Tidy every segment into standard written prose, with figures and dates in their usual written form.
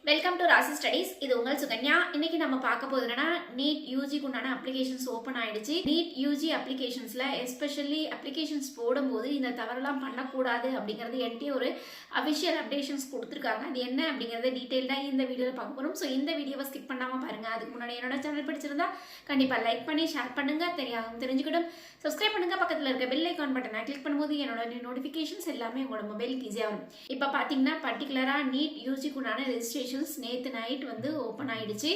Welcome to ராசி studies. இது உங்கள் சுகன்யா. இன்னைக்கு நம்ம பார்க்க போது என்னன்னா, நீட் யூஜிக்கு உண்டான அப்ளிகேஷன்ஸ் ஓப்பன் ஆயிடுச்சு. நீட் யூஜி அப்ளிகேஷன்ஸ்ல எஸ்பெஷலி அப்ளிகேஷன்ஸ் போடும்போது இந்த தவறெல்லாம் பண்ணக்கூடாது அப்படிங்கிறது என்கிட்ட ஒரு அஃபிஷியல் அப்டேஷன்ஸ் கொடுத்துருக்காங்க. அது என்ன அப்படிங்கிறத டீட்டெயில்டாக இந்த வீடியோவில் பார்க்க போகிறோம். ஸோ இந்த வீடியோவை ஸ்கிப் பண்ணாமல் பாருங்கள். அதுக்கு முன்னாடி என்னோட சேனல் பிடிச்சிருந்தா கண்டிப்பாக லைக் பண்ணி ஷேர் பண்ணுங்கள். தெரிஞ்சுக்கிட்டும் சப்ஸ்கிரைப் பண்ணுங்கள். பக்கத்தில் இருக்க பெல் ஐக்கான் பட்டனை கிளிக் பண்ணும்போது என்னோட நோட்டிஃபிகேஷன்ஸ் எல்லாமே உங்களோட மொபைலுக்கு ஈஸியாக வரும். இப்போ பார்த்தீங்கன்னா பர்டிகுலராக நீட் யூஜிக்கு உண்டான ரெஜிஸ்ட்ரேஷன் நேற்று நைட் வந்து ஓப்பன் ஆயிடுச்சு.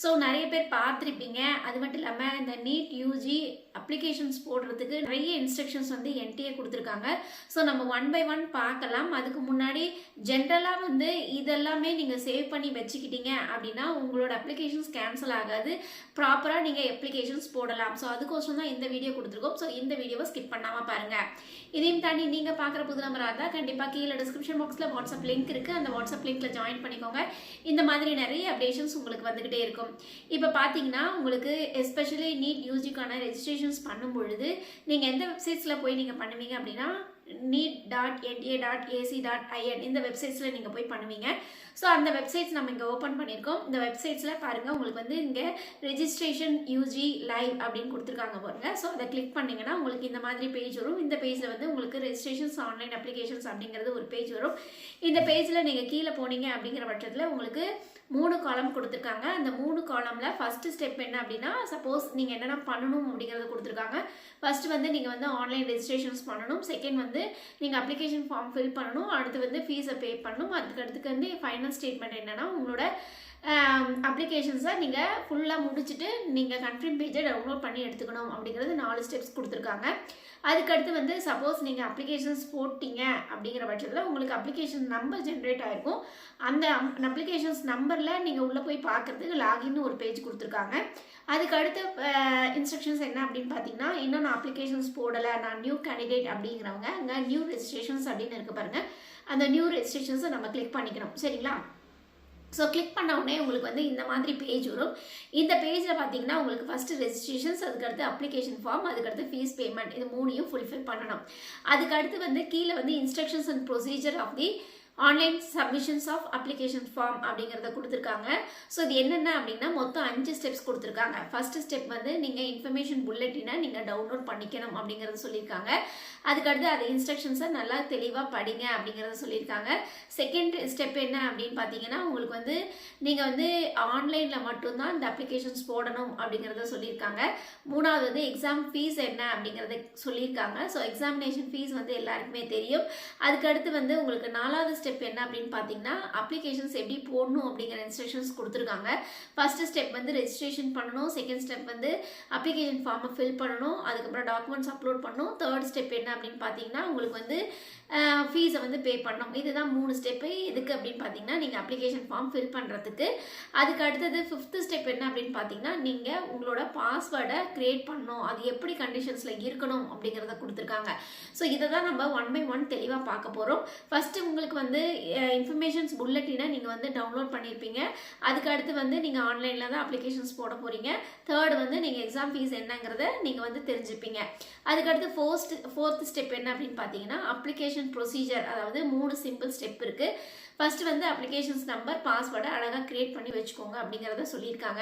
ஸோ நிறைய பேர் பார்த்துருப்பீங்க. அது மட்டும் இல்லாமல் இந்த நீட் யூஜி அப்ளிகேஷன்ஸ் போடுறதுக்கு நிறைய இன்ஸ்ட்ரக்ஷன்ஸ் வந்து என்டிஏ கொடுத்துருக்காங்க. ஸோ நம்ம ஒன் பை ஒன் பார்க்கலாம். அதுக்கு முன்னாடி ஜென்ரலாக வந்து இதெல்லாமே நீங்கள் சேவ் பண்ணி வச்சுக்கிட்டீங்க அப்படின்னா உங்களோட அப்ளிகேஷன்ஸ் கேன்சல் ஆகாது. ப்ராப்பராக நீங்கள் அப்ளிகேஷன்ஸ் போடலாம். ஸோ அதுக்கோசரம் தான் இந்த வீடியோ கொடுத்துருக்கோம். ஸோ இந்த வீடியோவை ஸ்கிப் பண்ணாமல் பாருங்கள். இதையும் தாண்டி நீங்கள் பார்க்குற புது நம்பராக இருந்தால் கண்டிப்பாக கீழே டிஸ்கிரிப்ஷன் பாக்ஸில் வாட்ஸ்அப் லிங்க் இருக்குது. அந்த வாட்ஸ்அப் லிங்க்கில் ஜாயின் பண்ணிக்கோங்க. இந்த மாதிரி நிறைய அப்டேஷன்ஸ் உங்களுக்கு வந்துக்கிட்டே இருக்கும். இப்போ பார்த்தீங்கன்னா உங்களுக்கு எஸ்பெஷலி நீட் யூஜிக்கான ரெஜிஸ்ட்ரேஷன்ஸ் பண்ணும் பொழுது நீங்கள் எந்த வெப்சைட்ஸில் போய் நீங்கள் பண்ணுவீங்க அப்படின்னா neet.nta.ac.in இந்த வெப்சைட்ஸில் நீங்கள் போய் பண்ணுவீங்க. ஸோ அந்த வெப்சைட்ஸ் நம்ம இங்கே ஓப்பன் பண்ணியிருக்கோம். இந்த வெப்சைட்ஸில் பாருங்கள், உங்களுக்கு வந்து இங்கே ரெஜிஸ்ட்ரேஷன் யூஜி லைவ் அப்படின்னு கொடுத்துருக்காங்க பாருங்க. ஸோ அதை கிளிக் பண்ணிங்கன்னா உங்களுக்கு இந்த மாதிரி பேஜ் வரும். இந்த பேஜில் வந்து உங்களுக்கு ரெஜிஸ்ட்ரேஷன்ஸ் ஆன்லைன் அப்ளிகேஷன்ஸ் அப்படிங்கிறது ஒரு பேஜ் வரும். இந்த பேஜில் நீங்கள் கீழே போனீங்க அப்படிங்கிற பட்சத்தில் உங்களுக்கு 3 காலம் கொடுத்துருக்காங்க. அந்த 3 காலமில் ஃபஸ்ட்டு ஸ்டெப் என்ன அப்படின்னா, சப்போஸ் நீங்கள் என்னென்ன பண்ணணும் அப்படிங்கிறத கொடுத்துருக்காங்க. ஃபஸ்ட்டு வந்து நீங்கள் வந்து ஆன்லைன் ரெஜிஸ்ட்ரேஷன்ஸ் பண்ணணும். செகண்ட் வந்து நீங்கள் அப்ளிகேஷன் ஃபார்ம் ஃபில் பண்ணணும். அடுத்து வந்து ஃபீஸை பே பண்ணணும். அதுக்கு வந்து ஃபைனல் ஸ்டேட்மெண்ட் என்னென்னா உங்களோட அப்ளிகேஷன்ஸை நீங்கள் ஃபுல்லாக முடிச்சுட்டு நீங்கள் கன்ஃபார்ம் பேஜை டவுன்லோட் பண்ணி எடுத்துக்கணும் அப்படிங்கிறது 4 ஸ்டெப்ஸ் கொடுத்துருக்காங்க. அதுக்கடுத்து வந்து சப்போஸ் நீங்கள் அப்ளிகேஷன்ஸ் போட்டிங்க அப்படிங்கிற பட்சத்தில் உங்களுக்கு அப்ளிகேஷன் நம்பர் ஜென்ரேட் ஆகிருக்கும். அந்த அப்ளிகேஷன்ஸ் நம்பரில் நீங்கள் உள்ளே போய் பார்க்குறதுக்கு லாகின்னு ஒரு பேஜ் கொடுத்துருக்காங்க. அதுக்கு அடுத்த இன்ஸ்ட்ரக்ஷன்ஸ் என்ன அப்படின்னு பார்த்தீங்கன்னா, இன்னும் நான் அப்ளிகேஷன்ஸ் போடலை, நான் நியூ கேண்டிடேட் அப்படிங்கிறவங்க அங்கே நியூ ரெஜிஸ்ட்ரேஷன்ஸ் அப்படின்னு இருக்க பாருங்கள். அந்த நியூ ரெஜிஸ்ட்ரேஷன்ஸை நம்ம கிளிக் பண்ணிக்கணும். சரிங்களா? ஸோ கிளிக் பண்ண உடனே உங்களுக்கு வந்து இந்த மாதிரி பேஜ் வரும். இந்த பேஜில் பார்த்தீங்கன்னா உங்களுக்கு ஃபஸ்ட்டு ரெஜிஸ்ட்ரேஷன்ஸ், அதுக்கடுத்து அப்ளிகேஷன் ஃபார்ம், அதுக்கடுத்து ஃபீஸ் பேமெண்ட், இது 3யும் ஃபுல்ஃபில் பண்ணணும். அதுக்கடுத்து வந்து கீழே வந்து instructions and procedure of the online submissions of application form அப்படிங்கிறத கொடுத்துருக்காங்க. ஸோ இது என்னென்ன அப்படின்னா மொத்தம் 5 ஸ்டெப்ஸ் கொடுத்துருக்காங்க. ஃபஸ்ட்டு ஸ்டெப் வந்து நீங்கள் இன்ஃபர்மேஷன் புல்லட்டினை நீங்கள் டவுன்லோட் பண்ணிக்கணும் அப்படிங்கிறத சொல்லியிருக்காங்க. அதுக்கடுத்து அது இன்ஸ்ட்ரக்ஷன்ஸை நல்லா தெளிவாக படிங்க அப்படிங்கிறத சொல்லியிருக்காங்க. செகண்ட் ஸ்டெப் என்ன அப்படின்னு பார்த்தீங்கன்னா, உங்களுக்கு வந்து நீங்கள் வந்து ஆன்லைனில் மட்டும்தான் இந்த அப்ளிகேஷன்ஸ் போடணும் அப்படிங்கிறத சொல்லியிருக்காங்க. மூணாவது வந்து எக்ஸாம் ஃபீஸ் என்ன அப்படிங்கிறத சொல்லியிருக்காங்க. ஸோ எக்ஸாமினேஷன் ஃபீஸ் வந்து எல்லாருக்குமே தெரியும். அதுக்கடுத்து வந்து உங்களுக்கு 4வது ஸ்டெப் என்ன அப்படின்னு பார்த்தீங்கன்னா, அப்ளிகேஷன்ஸ் எப்படி போடணும் அப்படிங்கிற இன்ஸ்ட்ரக்ஷன்ஸ் கொடுத்துருக்காங்க. ஃபர்ஸ்ட் ஸ்டெப் வந்து ரெஜிஸ்ட்ரேஷன் பண்ணணும். செகண்ட் ஸ்டெப் வந்து அப்ளிகேஷன் ஃபார்மை ஃபில் பண்ணணும். அதுக்கப்புறம் டாக்குமெண்ட்ஸ் அப்லோட் பண்ணணும். தேர்ட் ஸ்டெப் என்ன அப்படின்னு பார்த்தீங்கன்னா, உங்களுக்கு வந்து ஃபீஸை வந்து பே பண்ணணும். இதுதான் 3 ஸ்டெப்பு. எதுக்கு அப்படின்னு பார்த்தீங்கன்னா, நீங்கள் அப்ளிகேஷன் ஃபார்ம் ஃபில் பண்ணுறதுக்கு. அதுக்கு அடுத்தது 5th ஸ்டெப் என்ன அப்படின்னு பார்த்தீங்கன்னா, நீங்கள் உங்களோட பாஸ்வேர்டை க்ரியேட் பண்ணணும். அது எப்படி கண்டிஷன்ஸில் இருக்கணும் அப்படிங்கிறத கொடுத்துருக்காங்க. ஸோ இதை தான் நம்ம ஒன் பை ஒன் தெளிவாக பார்க்க போகிறோம். ஃபஸ்ட்டு உங்களுக்கு வந்து இன்ஃபர்மேஷன்ஸ் புல்லட்டினை நீங்கள் வந்து டவுன்லோட் பண்ணியிருப்பீங்க. அதுக்கு அடுத்து வந்து நீங்கள் ஆன்லைனில் தான் அப்ளிகேஷன்ஸ் போட போகிறீங்க. தேர்டு வந்து நீங்கள் எக்ஸாம் ஃபீஸ் என்னங்கிறத நீங்கள் வந்து தெரிஞ்சுப்பீங்க. அதுக்கடுத்து 4th ஸ்டெப் என்ன அப்படின்னு பார்த்தீங்கன்னா, அப்ளிகேஷன் ப்ரொசீஜர், அதாவது 3 சிம்பிள் ஸ்டெப் இருக்குது. ஃபர்ஸ்ட் வந்து அப்ளிகேஷன்ஸ் நம்பர், பாஸ்வேர்டை அழகாக கிரியேட் பண்ணி வச்சுக்கோங்க அப்படிங்கிறத சொல்லியிருக்காங்க.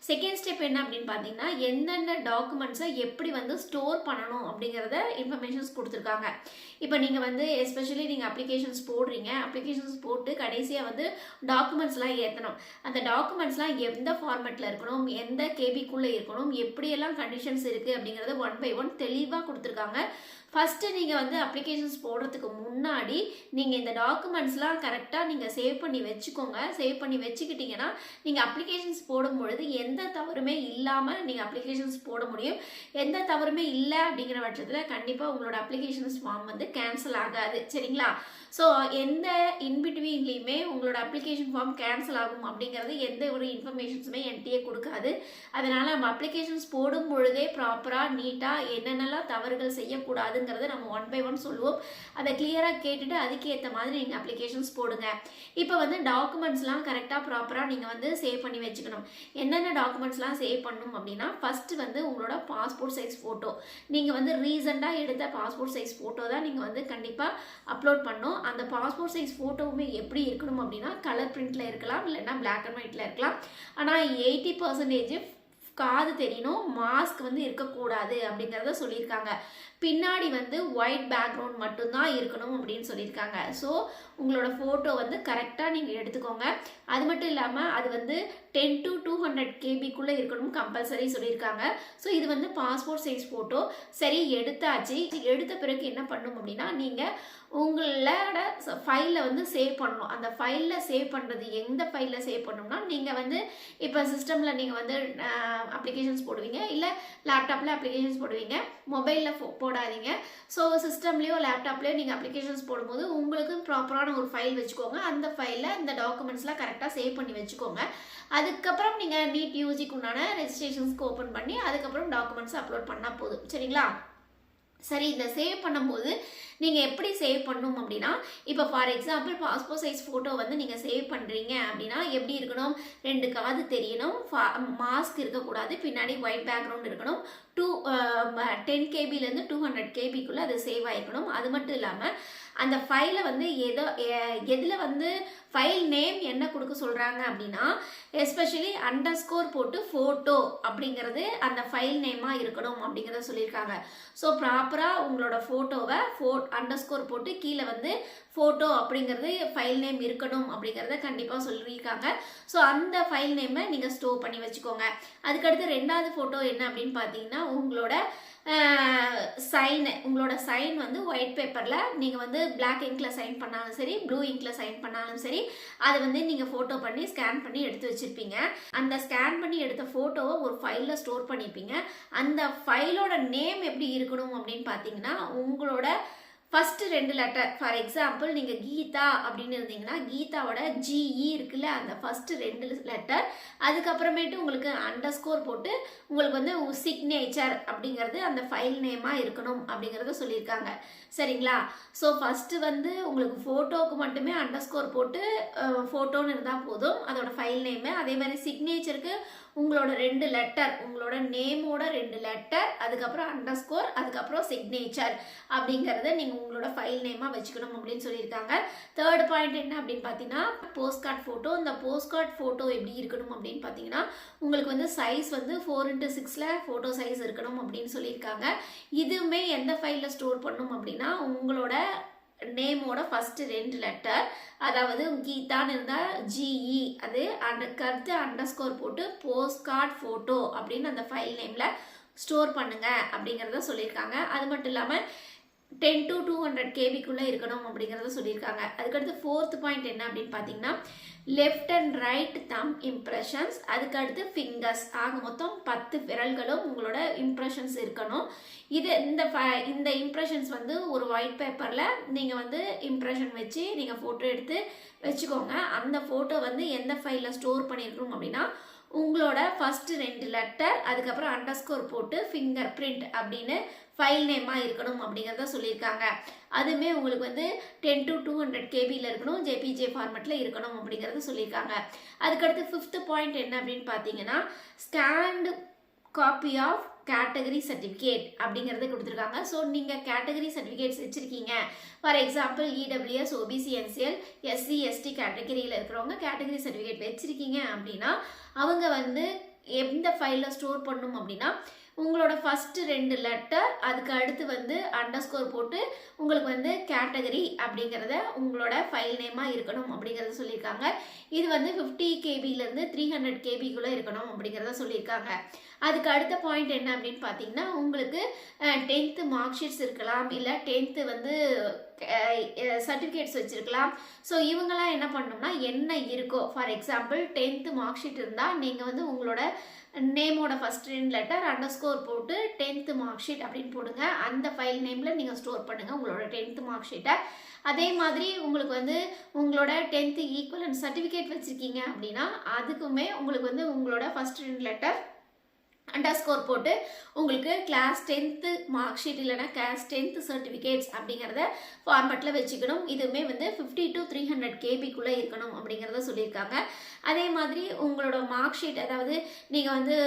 செகண்ட் ஸ்டெப் என்ன அப்படின்னு பார்த்தீங்கன்னா, எந்தெந்த டாக்குமெண்ட்ஸை எப்படி வந்து ஸ்டோர் பண்ணணும் அப்படிங்கிறத இன்ஃபர்மேஷன்ஸ் கொடுத்துருக்காங்க. இப்போ நீங்கள் வந்து எஸ்பெஷலி நீங்கள் அப்ளிகேஷன்ஸ் போடுறீங்க. அப்ளிகேஷன்ஸ் போட்டு கடைசியாக வந்து டாக்குமெண்ட்ஸ்லாம் ஏற்றணும். அந்த டாக்குமெண்ட்ஸ்லாம் எந்த ஃபார்மேட்டில் இருக்கணும், எந்த கேபிக்குள்ளே இருக்கணும், எப்படியெல்லாம் கண்டிஷன்ஸ் இருக்குது அப்படிங்கிறத ஒன் பை ஒன் தெளிவாக கொடுத்துருக்காங்க. ஃபஸ்ட்டு நீங்கள் வந்து அப்ளிகேஷன்ஸ் போடுறதுக்கு முன்னாடி நீங்கள் இந்த டாக்குமெண்ட்ஸ்லாம் கரெக்டாக நீங்கள் சேவ் பண்ணி வச்சுக்கோங்க. சேவ் பண்ணி வச்சுக்கிட்டிங்கன்னா நீங்கள் அப்ளிகேஷன்ஸ் போடும் பொழுது எந்த தவறுமே இல்லாமல் நீங்கள் அப்ளிகேஷன்ஸ் போட முடியும். எந்த தவறுமே இல்லை அப்படிங்கிற பட்சத்தில் கண்டிப்பாக உங்களோட அப்ளிகேஷன்ஸ் ஃபார்ம் வந்து கேன்சல் ஆகாது. சரிங்களா? ஸோ எந்த இன்பிட்வீன்லேயுமே உங்களோட அப்ளிகேஷன் ஃபார்ம் கேன்சல் ஆகும் அப்படிங்கிறது எந்த ஒரு இன்ஃபர்மேஷன்ஸுமே என்கிட்டயே கொடுக்காது. அதனால் நம்ம அப்ளிகேஷன்ஸ் போடும் பொழுதே ப்ராப்பராக நீட்டாக என்னென்னலாம் தவறுகள் செய்யக்கூடாதுங்கிறத நம்ம ஒன் பை ஒன் சொல்லுவோம். அதை கிளியராக கேட்டுட்டு அதுக்கேற்ற மாதிரி நீங்கள் அப்ளிகேஷன்ஸ் போடுங்க. போடுங்க. இப்போ வந்து டாக்குமெண்ட்ஸ்லாம் கரெக்டாக ப்ராப்பராக நீங்கள் வந்து சேவ் பண்ணி வச்சுக்கணும். என்னென்ன டாக்குமெண்ட்ஸ்லாம் சேவ் பண்ணணும் அப்படின்னா, ஃபஸ்ட்டு வந்து உங்களோட பாஸ்போர்ட் சைஸ் ஃபோட்டோ. நீங்கள் வந்து ரீசெண்டாக எடுத்த பாஸ்போர்ட் சைஸ் ஃபோட்டோ தான் நீங்கள் வந்து கண்டிப்பாக அப்லோட் பண்ணணும். அந்த பாஸ்போர்ட் சைஸ் ஃபோட்டோவுமே எப்படி இருக்கணும் அப்படின்னா, கலர் பிரிண்டில் இருக்கலாம், இல்லைன்னா பிளாக் அண்ட் ஒயிட்டில் இருக்கலாம். ஆனால் 80% காது தெரியணும், மாஸ்க் வந்து இருக்கக்கூடாது அப்படிங்கிறத சொல்லியிருக்காங்க. பின்னாடி வந்து ஒயிட் பேக்ரவுண்ட் மட்டும்தான் இருக்கணும் அப்படின்னு சொல்லியிருக்காங்க. ஸோ உங்களோட ஃபோட்டோ வந்து கரெக்டாக நீங்கள் எடுத்துக்கோங்க. அது மட்டும் இல்லாமல் அது வந்து 10 to 200 கேபிக்குள்ளே இருக்கணும் கம்பல்சரி சொல்லியிருக்காங்க. ஸோ இது வந்து பாஸ்போர்ட் சைஸ் ஃபோட்டோ. சரி, எடுத்தாச்சு. எடுத்த பிறகு என்ன பண்ணணும் அப்படின்னா, நீங்கள் உங்களோட ஃபைலில் வந்து சேவ் பண்ணணும். அந்த ஃபைலில் சேவ் பண்ணுறது எந்த ஃபைலில் சேவ் பண்ணணும்னா, நீங்கள் வந்து இப்போ சிஸ்டமில் நீங்கள் வந்து அப்ளிகேஷன்ஸ் போடுவீங்க, இல்லை லேப்டாப்பில் அப்ளிகேஷன்ஸ் போடுவீங்க, மொபைலில் போடாதீங்க. ஸோ சிஸ்டம்லேயோ லேப்டாப்லேயோ நீங்கள் அப்ளிகேஷன்ஸ் போடும்போது உங்களுக்கு ப்ராப்பரான ஒரு ஃபைல் வச்சுக்கோங்க. அந்த ஃபைலில் இந்த டாக்குமெண்ட்ஸ்லாம் கரெக்டாக சேவ் பண்ணி வச்சுக்கோங்க. அதுக்கப்புறம் நீங்கள் நீட் யூஜிக்கு உண்டான ரெஜிஸ்ட்ரேஷன்ஸ்க்கு ஓப்பன் பண்ணி அதுக்கப்புறம் டாக்குமெண்ட்ஸ் அப்லோட் பண்ணால் போதும். சரிங்களா? சரி, இந்த சேவ் பண்ணும்போது நீங்கள் எப்படி சேவ் பண்ணணும் அப்படின்னா, இப்போ for example passport size photo வந்து நீங்கள் சேவ் பண்ணுறீங்க அப்படின்னா எப்படி இருக்கணும், 2 காது தெரியணும், மாஸ்க் இருக்கக்கூடாது, பின்னாடி ஒயிட் பேக்ரவுண்ட் இருக்கணும், 10 கேபிலேருந்து 200 கேபிக்குள்ளே அது சேவ் ஆகிக்கணும். அது மட்டும் இல்லாமல் அந்த ஃபைலை வந்து எதில் வந்து ஃபைல் நேம் என்ன கொடுக்க சொல்கிறாங்க அப்படின்னா, எஸ்பெஷலி அண்டர்ஸ்கோர் போட்டு ஃபோட்டோ அப்படிங்கிறது அந்த ஃபைல் நேமாக இருக்கணும் அப்படிங்கிறத சொல்லியிருக்காங்க. ஸோ ப்ராப்பராக உங்களோட ஃபோட்டோவை அண்டர்ஸ்கோர் போட்டு கீழே வந்து ஃபோட்டோ அப்படிங்கிறது ஃபைல் நேம் இருக்கணும் அப்படிங்கிறத கண்டிப்பாக சொல்லியிருக்காங்க. ஸோ அந்த ஃபைல் நேமை நீங்கள் ஸ்டோர் பண்ணி வச்சுக்கோங்க. அதுக்கடுத்து 2வது ஃபோட்டோ என்ன அப்படின்னு பார்த்தீங்கன்னா, உங்களோட உங்களோட சைன் வந்து ஒயிட் பேப்பரில் நீங்கள் வந்து பிளாக் இங்கில் சைன் பண்ணாலும் சரி, ப்ளூ இங்கில் சைன் பண்ணாலும் சரி, அதை வந்து நீங்கள் ஃபோட்டோ பண்ணி ஸ்கேன் பண்ணி எடுத்து வச்சுருப்பீங்க. அந்த ஸ்கேன் பண்ணி எடுத்த ஃபோட்டோவை ஒரு ஃபைலில் ஸ்டோர் பண்ணியிருப்பீங்க. அந்த ஃபைலோட நேம் எப்படி இருக்கணும் அப்படின்னு பார்த்தீங்கன்னா, உங்களோட ஃபஸ்ட்டு 2 லெட்டர். ஃபார் எக்ஸாம்பிள் நீங்கள் கீதா அப்படின்னு இருந்தீங்கன்னா, கீதாவோட ஜிஇ இருக்குல்ல, அந்த ஃபஸ்ட்டு 2 லெட்டர், அதுக்கப்புறமேட்டு உங்களுக்கு அண்டர்ஸ்கோர் போட்டு உங்களுக்கு வந்து சிக்னேச்சர் அப்படிங்கிறது அந்த ஃபைல் நேமாக இருக்கணும் அப்படிங்கிறத சொல்லியிருக்காங்க. சரிங்களா? ஸோ ஃபஸ்ட்டு வந்து உங்களுக்கு ஃபோட்டோவுக்கு மட்டுமே அண்டர்ஸ்கோர் போட்டு ஃபோட்டோன்னு இருந்தால் போதும், அதோட ஃபைல் நேமு. அதே மாதிரி சிக்னேச்சருக்கு உங்களோட 2 லெட்டர், உங்களோட நேமோட 2 லெட்டர், அதுக்கப்புறம் அண்டர்ஸ்கோர், அதுக்கப்புறம் சிக்னேச்சர் அப்படிங்கிறத நீங்கள் உங்களோட ஃபைல் நேமாக வச்சுக்கணும் அப்படின்னு சொல்லியிருக்காங்க. 3rd பாயிண்ட் என்ன அப்படின்னு பார்த்தீங்கன்னா, போஸ்ட் கார்டு ஃபோட்டோ. இந்த போஸ்ட் கார்டு ஃபோட்டோ எப்படி இருக்கணும் அப்படின்னு பார்த்தீங்கன்னா, உங்களுக்கு வந்து சைஸ் வந்து 4x6 ஃபோட்டோ சைஸ் இருக்கணும் அப்படின்னு சொல்லியிருக்காங்க. இதுவுமே எந்த ஃபைலில் ஸ்டோர் பண்ணணும் அப்படின்னா, உங்களோட நேமோட ஃபஸ்ட்டு 2 லெட்டர், அதாவது கீதான்னு இருந்தால் ஜிஇ, அது கருத்து அண்டர்ஸ்கோர் போட்டு போஸ்ட் கார்டு ஃபோட்டோ அப்படின்னு அந்த ஃபைல் நேமில் ஸ்டோர் பண்ணுங்க அப்படிங்கிறத சொல்லியிருக்காங்க. அது மட்டும் இல்லாமல் 10 to 200 கேபிக்குள்ளே இருக்கணும் அப்படிங்கிறத சொல்லியிருக்காங்க. அதுக்கடுத்து 4th பாயிண்ட் என்ன அப்படின்னு பார்த்தீங்கன்னா, left and right them impressions, அதுக்கடுத்து ஃபிங்கர்ஸ், ஆக மொத்தம் 10 விரல்களும் உங்களோட இம்ப்ரெஷன்ஸ் இருக்கணும். இந்த இம்ப்ரெஷன்ஸ் வந்து ஒரு ஒயிட் பேப்பரில் நீங்கள் வந்து இம்ப்ரெஷன் வச்சு நீங்கள் ஃபோட்டோ எடுத்து வச்சுக்கோங்க. அந்த ஃபோட்டோ வந்து எந்த ஃபைலில் ஸ்டோர் பண்ணியிருக்கணும் அப்படின்னா, உங்களோட ஃபஸ்ட்டு 2 லெட்டர், அதுக்கப்புறம் அண்டர்ஸ்கோர் போட்டு ஃபிங்கர் பிரிண்ட் அப்படின்னு ஃபைல் நேமாக இருக்கணும் அப்படிங்கிறத சொல்லியிருக்காங்க. அதுவுமே உங்களுக்கு வந்து 10 to 200 கேபியில் இருக்கணும், ஜேபிஜே ஃபார்மெட்டில் இருக்கணும் அப்படிங்கிறத சொல்லியிருக்காங்க. அதுக்கடுத்து 5th பாயிண்ட் என்ன அப்படின்னு பார்த்தீங்கன்னா, scanned copy of category certificate அப்படிங்கிறது கொடுத்துருக்காங்க. ஸோ நீங்கள் கேட்டகரி சர்டிஃபிகேட்ஸ் வச்சுருக்கீங்க, for example EWS, OBC, NCL, SC, ST கேட்டகரியில் இருக்கிறவங்க கேட்டகரி சர்டிஃபிகேட் வச்சுருக்கீங்க அப்படின்னா, அவங்க வந்து எந்த ஃபைலில் ஸ்டோர் பண்ணணும் அப்படின்னா, உங்களோட ஃபஸ்ட்டு 2 லெட்டர், அதுக்கு அடுத்து வந்து அண்டர்ஸ்கோர் போட்டு உங்களுக்கு வந்து கேட்டகரி அப்படிங்கிறத உங்களோட ஃபைல் நேமாக இருக்கணும் அப்படிங்கிறத சொல்லியிருக்காங்க. இது வந்து 50 கேபிலேருந்து 300 கேபிக்குள்ளே இருக்கணும் அப்படிங்கிறத சொல்லியிருக்காங்க. அதுக்கு அடுத்த பாயிண்ட் என்ன அப்படின்னு பார்த்தீங்கன்னா, உங்களுக்கு 10th மார்க் ஷீட்ஸ் இருக்கலாம், இல்லை 10th வந்து சர்டிஃபிகேட்ஸ் வச்சுருக்கலாம். ஸோ இவங்கெல்லாம் என்ன பண்ணணும்னா, என்ன இருக்கோ, for example 10th mark sheet இருந்தால் நீங்கள் வந்து உங்களோட நேமோட ஃபஸ்ட் 2 லெட்டர் அண்டர்ஸ்கோர் போட்டு 10th மார்க் ஷீட் அப்படின்னு போடுங்க. அந்த ஃபைல் நேமில் நீங்கள் ஸ்டோர் பண்ணுங்கள் உங்களோட 10th மார்க் ஷீட்டை. அதே மாதிரி உங்களுக்கு வந்து உங்களோட 10th ஈக்குவலன்ட் சர்டிஃபிகேட் வச்சுருக்கீங்க அப்படின்னா, அதுக்குமே உங்களுக்கு வந்து உங்களோட ஃபஸ்ட் 2 லெட்டர் அண்டர்ஸ்கோர் போட்டு உங்களுக்கு கிளாஸ் 10th மார்க் ஷீட் இல்லைனா கிளாஸ் 10th சர்டிஃபிகேட்ஸ் அப்படிங்கிறத ஃபார்மேட்டில் வச்சுக்கணும். இதுவுமே வந்து 50 to 300 கேபிக்குள்ளே இருக்கணும் அப்படிங்கிறத சொல்லியிருக்காங்க. அதே மாதிரி உங்களோட மார்க் ஷீட், அதாவது நீங்கள் வந்து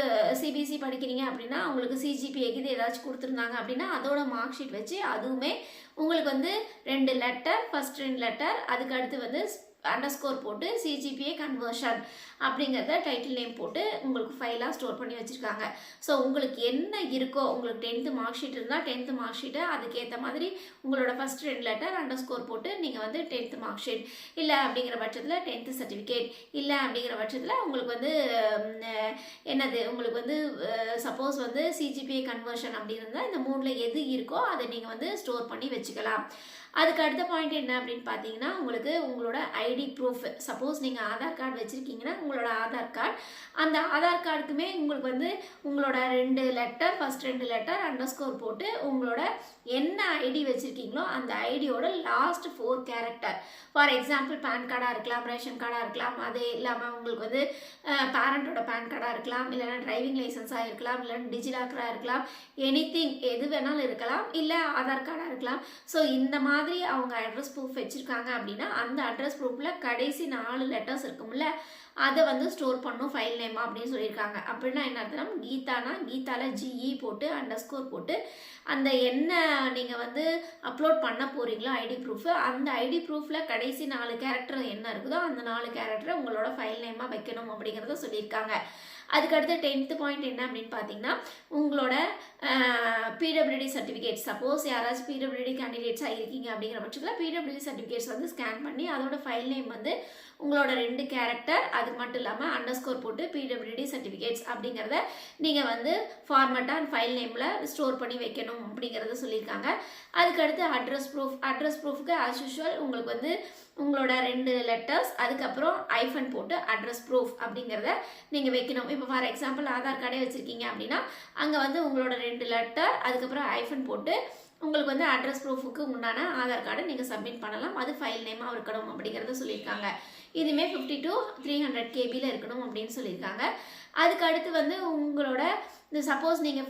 சிபிஎஸ்சி படிக்கிறீங்க அப்படின்னா உங்களுக்கு சிஜிபிஏ இது ஏதாச்சும் கொடுத்துருந்தாங்க அப்படின்னா அதோட மார்க் ஷீட் வச்சு அதுவுமே உங்களுக்கு வந்து 2 லெட்டர், ஃபர்ஸ்ட் 2 லெட்டர், அதுக்கு அடுத்து வந்து அண்டர்ஸ்கோர் போட்டு சிஜிபிஏ கன்வர்ஷன் அப்படிங்கிறத டைட்டில் நேம் போட்டு உங்களுக்கு ஃபைலாக ஸ்டோர் பண்ணி வச்சுருக்காங்க. ஸோ உங்களுக்கு என்ன இருக்கோ, உங்களுக்கு 10th மார்க் ஷீட் இருந்தால் 10th மார்க் ஷீட்டை அதுக்கேற்ற மாதிரி உங்களோட ஃபஸ்ட் 2 லெட்டர் அண்டர்ஸ்கோர் போட்டு நீங்கள் வந்து 10th மார்க் ஷீட் இல்லை அப்படிங்கிற பட்சத்தில் 10th சர்டிஃபிகேட் இல்லை அப்படிங்கிற பட்சத்தில் உங்களுக்கு வந்து என்னது உங்களுக்கு வந்து சப்போஸ் வந்து சிஜிபிஏ கன்வர்ஷன் அப்படி இருந்தால் இந்த 3ல் எது இருக்கோ அதை நீங்கள் வந்து ஸ்டோர் பண்ணி வச்சுக்கலாம். அதுக்கு அடுத்த பாயிண்ட் என்ன அப்படின்னு பார்த்தீங்கன்னா உங்களுக்கு உங்களோட ஐடி ப்ரூஃப். சப்போஸ் நீங்கள் ஆதார் கார்டு வச்சுருக்கீங்கன்னா உங்களோட ஆதார் கார்டு, அந்த ஆதார் கார்டுக்குமே உங்களுக்கு வந்து உங்களோட 2 லெட்டர், ஃபர்ஸ்ட் 2 லெட்டர் அண்டர்ஸ்கோர் போட்டு உங்களோட என்ன ஐடி வச்சுருக்கீங்களோ அந்த ஐடியோட last 4 character. For example PAN கார்டாக இருக்கலாம், ரேஷன் கார்டாக இருக்கலாம், அது இல்லாமல் உங்களுக்கு வந்து பேரண்ட்டோட பேன் கார்டாக இருக்கலாம், இல்லைனா டிரைவிங் லைசன்ஸாக இருக்கலாம், இல்லைனா டிஜிலாக்கராக இருக்கலாம், எனிதிங் எது வேணாலும் இருக்கலாம், இல்லை ஆதார் கார்டாக இருக்கலாம். ஸோ இந்த மாதிரி அவங்க அட்ரஸ் ப்ரூஃப் வச்சுருக்காங்க அப்படின்னா அந்த அட்ரஸ் ப்ரூஃபில் கடைசி 4 லெட்டர்ஸ் இருக்கும்ல அதை வந்து ஸ்டோர் பண்ணும் ஃபைல் நேமா அப்படின்னு சொல்லியிருக்காங்க. அப்படின்னா என்ன அர்த்தம், கீதானா கீதாவில் ஜிஇ போட்டு அண்டர்ஸ்கோர் போட்டு அந்த என்ன நீங்கள் வந்து அப்லோட் பண்ண போகிறீங்களோ ஐடி ப்ரூஃபு, அந்த ஐடி ப்ரூஃபில் கடைசி 4 கேரக்டர் என்ன இருக்குதோ அந்த 4 கேரக்டரை உங்களோட ஃபைல் நேமாக வைக்கணும் அப்படிங்கிறத சொல்லியிருக்காங்க. அதுக்கடுத்து 10th பாயிண்ட் என்ன அப்படின்னு பார்த்தீங்கன்னா உங்களோட பிடபிள்யூடி சர்டிஃபிகேட். சப்போஸ் யாராச்சும் பிடபிள்யூடி கேண்டிடேட்ஸாக இருக்கீங்க அப்படிங்கிற பட்சத்தில் பிடபிள்யூடி சர்டிஃபிகேட்ஸ் வந்து ஸ்கேன் பண்ணி அதோட ஃபைல் நேம் வந்து உங்களோட 2 கேரக்டர், அது மட்டும் இல்லாமல் அண்டர்ஸ்கோர் போட்டு பிடபிள்யூடி சர்டிஃபிகேட்ஸ் அப்படிங்கிறத நீங்கள் வந்து ஃபார்மேட்டாக ஃபைல் நேமில் ஸ்டோர் பண்ணி வைக்கணும் அப்படிங்கிறத சொல்லியிருக்காங்க. அதுக்கடுத்து அட்ரஸ் ப்ரூஃப். அட்ரஸ் ப்ரூஃப்க்கு ஆஸ் யூஷுவல் உங்களுக்கு வந்து உங்களோட 2 லெட்டர்ஸ், அதுக்கப்புறம் ஐஃபன் போட்டு அட்ரஸ் ப்ரூஃப் அப்படிங்கிறத நீங்கள் வைக்கணும். இப்போ ஃபார் எக்ஸாம்பிள் ஆதார் கார்டே வச்சுருக்கீங்க அப்படின்னா அங்கே வந்து உங்களோட 2 லெட்டர், அதுக்கப்புறம் ஐஃபன் போட்டு உங்களுக்கு வந்து அட்ரஸ் ப்ரூஃபுக்கு உண்டான ஆதார் கார்டை நீங்கள் சப்மிட் பண்ணலாம். அது ஃபைல் நேமாக இருக்கணும் அப்படிங்கிறத சொல்லியிருக்காங்க. இதுவுமே 50 to 300 கேபியில் இருக்கணும் அப்படின்னு சொல்லியிருக்காங்க. அதுக்கு அடுத்து வந்து உங்களோட சப்போஸ் நீங்கள்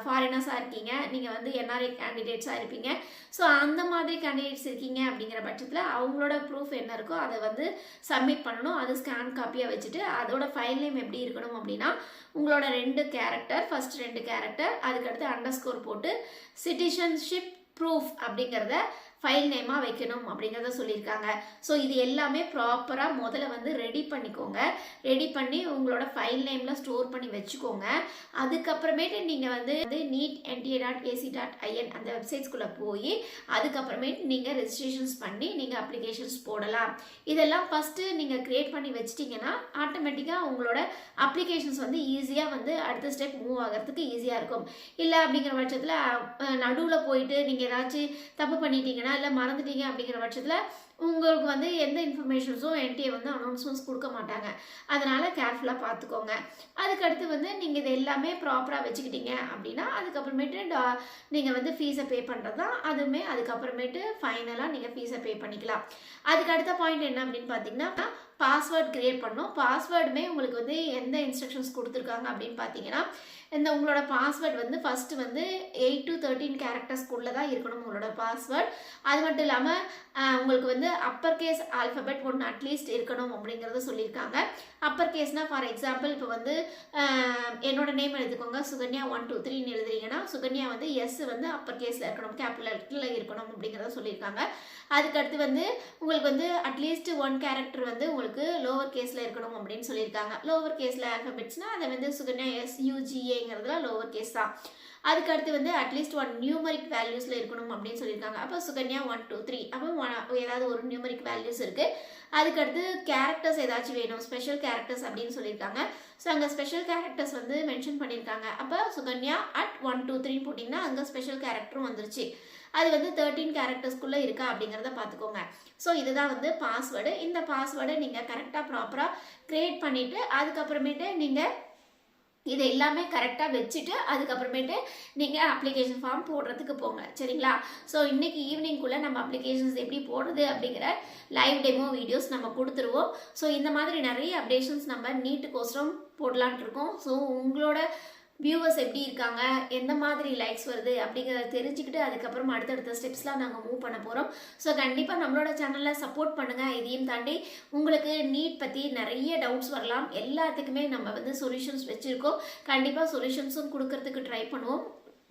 ஃபாரினர்ஸாக இருக்கீங்க, நீங்கள் வந்து என்ஆர்ஐ கேண்டிடேட்ஸாக இருப்பீங்க. ஸோ அந்த மாதிரி கேண்டிடேட்ஸ் இருக்கீங்க அப்படிங்கிற பட்சத்தில் அவங்களோட ப்ரூஃப் என்ன இருக்கோ அதை வந்து சப்மிட் பண்ணணும். அது ஸ்கேன் காப்பியாக வச்சுட்டு அதோட ஃபைல் நேம் எப்படி இருக்கணும் அப்படின்னா உங்களோட 2 கேரக்டர், ஃபர்ஸ்ட் 2 கேரக்டர், அதுக்கடுத்து அண்டர்ஸ்கோர் போட்டு சிட்டிசன்ஷிப் ப்ரூஃப் அப்படிங்கிறத ஃபைல் நேமாக வைக்கணும் அப்படிங்கிறத சொல்லியிருக்காங்க. ஸோ இது எல்லாமே ப்ராப்பராக முதல்ல வந்து ரெடி பண்ணிக்கோங்க. ரெடி பண்ணி உங்களோட ஃபைல் நேமில் ஸ்டோர் பண்ணி வச்சுக்கோங்க. அதுக்கப்புறமேட்டு நீங்கள் வந்து neetnta.ac.in அந்த வெப்சைட்ஸ்குள்ளே போய் அதுக்கப்புறமேட்டு நீங்கள் ரெஜிஸ்ட்ரேஷன்ஸ் பண்ணி நீங்கள் அப்ளிகேஷன்ஸ் போடலாம். இதெல்லாம் ஃபஸ்ட்டு நீங்கள் க்ரியேட் பண்ணி வச்சிட்டிங்கன்னா ஆட்டோமேட்டிக்காக உங்களோட அப்ளிகேஷன்ஸ் வந்து ஈஸியாக வந்து அடுத்த ஸ்டெப் மூவ் ஆகிறதுக்கு ஈஸியாக இருக்கும். இல்லை அப்படிங்கிற பட்சத்தில் நடுவில் போயிட்டு நீங்கள் ஏதாச்சும் தப்பு பண்ணிட்டீங்கன்னா இல்லை மறந்துட்டீங்க அப்படிங்கிற பட்சத்தில் உங்களுக்கு வந்து எந்த இன்ஃபர்மேஷன்ஸும் என்டிஏ வந்து அனௌன்ஸ்மெண்ட்ஸ் கொடுக்க மாட்டாங்க. அதனால் கேர்ஃபுல்லாக பார்த்துக்கோங்க. அதுக்கடுத்து வந்து நீங்கள் இது எல்லாமே ப்ராப்பராக வச்சுக்கிட்டீங்க அப்படின்னா அதுக்கப்புறமேட்டு நீங்கள் வந்து ஃபீஸை பே பண்ணுறது தான். அதுவுமே அதுக்கப்புறமேட்டு ஃபைனலாக நீங்கள் ஃபீஸை பே பண்ணிக்கலாம். அதுக்கு அடுத்த பாயிண்ட் என்ன அப்படின்னு பார்த்தீங்கன்னா பாஸ்வேர்ட் க்ரியேட் பண்ணணும். பாஸ்வேர்டுமே உங்களுக்கு வந்து எந்த இன்ஸ்ட்ரக்ஷன்ஸ் கொடுத்துருக்காங்க அப்படின்னு பார்த்தீங்கன்னா இந்த உங்களோட பாஸ்வேர்டு வந்து ஃபஸ்ட்டு வந்து 8 to 13 கேரக்டர்ஸ்க்குள்ளே தான் இருக்கணும் உங்களோட பாஸ்வேர்ட். அது மட்டும் இல்லாமல் உங்களுக்கு வந்து அப்பர் கேஸ் ஆல்ஃபபெட் ஒன்று அட்லீஸ்ட் இருக்கணும் அப்படிங்கிறத சொல்லியிருக்காங்க. அப்பர் கேஸ்னால் ஃபார் எக்ஸாம்பிள் இப்போ வந்து என்னோட நேம் எழுதிக்கோங்க, சுகன்யா 1 2 3ன்னு எழுதுறீங்கன்னா சுகன்யா வந்து எஸ் வந்து அப்பர் கேஸில் இருக்கணும், கேபிட்டலில் இருக்கணும் அப்படிங்கிறத சொல்லியிருக்காங்க. அதுக்கடுத்து வந்து உங்களுக்கு வந்து அட்லீஸ்ட் 1 கேரக்டர் வந்து உங்களுக்கு லோவர் கேஸில் இருக்கணும் அப்படின்னு சொல்லியிருக்காங்க. லோவர் கேஸில் ஆல்ஃபபெட்ஸ்னால் அதை வந்து சுகன்யா SUGAங்கிறதுல லோவர் கேஸ் தான். அதுக்கடுத்து வந்து அட்லீஸ்ட் 1 நியூமரிக் வேல்யூஸில் இருக்கணும் அப்படின்னு சொல்லியிருக்காங்க. அப்போ சுகன்யா 1 2 3 அப்போ ஏதாவது ஒரு நியூமரிக் வேல்யூஸ் இருக்குது. அதுக்கடுத்து கேரக்டர்ஸ் ஏதாச்சும் வேணும், ஸ்பெஷல் கேரக்டர்ஸ் அப்படின்னு சொல்லியிருக்காங்க. ஸோ அங்கே ஸ்பெஷல் கேரக்டர்ஸ் வந்து மென்ஷன் பண்ணியிருக்காங்க. அப்போ சுகன்யா @1 2 3 போட்டிங்கன்னா அங்கே ஸ்பெஷல் கேரக்டரும் வந்துருச்சு. அது வந்து 13 கேரக்டர்ஸ்க்குள்ளே இருக்கா அப்படிங்கிறத பார்த்துக்கோங்க. ஸோ இதுதான் வந்து பாஸ்வேர்டு. இந்த பாஸ்வேர்டை நீங்கள் கரெக்டாக ப்ராப்பராக க்ரியேட் பண்ணிவிட்டு அதுக்கப்புறமேட்டு நீங்கள் இது எல்லாமே கரெக்டாக வச்சுட்டு அதுக்கப்புறமேட்டு நீங்கள் அப்ளிகேஷன் ஃபார்ம் போடுறதுக்கு போங்க. சரிங்களா? ஸோ இன்றைக்கி ஈவினிங்குள்ளே நம்ம அப்ளிகேஷன்ஸ் எப்படி போடுறது அப்படிங்கிற லைவ் டெமோ வீடியோஸ் நம்ம கொடுத்துருவோம். ஸோ இந்த மாதிரி நிறைய அப்டேஷன்ஸ் நம்ம நீட்டுக்கோசரம் போடலான்ட்டு இருக்கோம். ஸோ உங்களோட வியூவர்ஸ் எப்படி இருக்காங்க, எந்த மாதிரி லைக்ஸ் வருது அப்படிங்கிறத தெரிஞ்சுக்கிட்டு அதுக்கப்புறம் அடுத்தடுத்த ஸ்டெப்ஸ்லாம் நாங்கள் மூவ் பண்ண போகிறோம். ஸோ கண்டிப்பாக நம்மளோட சேனலில் சப்போர்ட் பண்ணுங்கள். இதையும் தாண்டி உங்களுக்கு நீட் பற்றி நிறைய டவுட்ஸ் வரலாம். எல்லாத்துக்குமே நம்ம வந்து சொல்யூஷன்ஸ் வச்சுருக்கோம். கண்டிப்பாக சொல்யூஷன்ஸும் கொடுக்கறதுக்கு ட்ரை பண்ணுவோம்.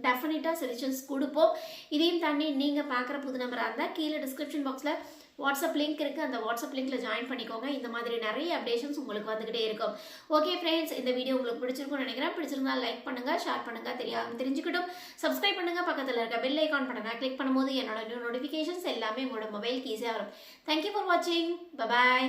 டெஃபினட்டாக சொல்யூஷன்ஸ் கொடுப்போம். இதையும் தாண்டி நீங்கள் பார்க்குற புது நம்பராக இருந்தால் கீழே டிஸ்கிரிப்ஷன் பாக்ஸில் வாட்ஸ்அப் லிங்க் இருக்குது. அந்த வாட்ஸ்அப் லிங்க்கில் ஜாயின் பண்ணிக்கோங்க. இந்த மாதிரி நிறைய அப்டேஷன்ஸ் உங்களுக்கு வந்துக்கிட்டே இருக்கும். ஓகே ஃப்ரெண்ட்ஸ், இந்த வீடியோ உங்களுக்கு பிடிச்சிருக்கும்னு நினைக்கிறேன். பிடிச்சிருந்தா லைக் பண்ணுங்கள், ஷேர் பண்ணுங்கள், தெரிஞ்சுக்கிட்டும் சப்ஸ்கிரைப் பண்ணுங்கள். பக்கத்தில் இருக்க பெல் ஐக்கான் பண்ணுங்கள். கிளிக் பண்ணும்போது என்னோட நியூ நோட்டிஃபிகேஷன்ஸ் எல்லாமே உங்களோட மொபைலுக்கு ஈஸியாக வரும். தேங்க்யூ ஃபார் வாட்சிங். பை.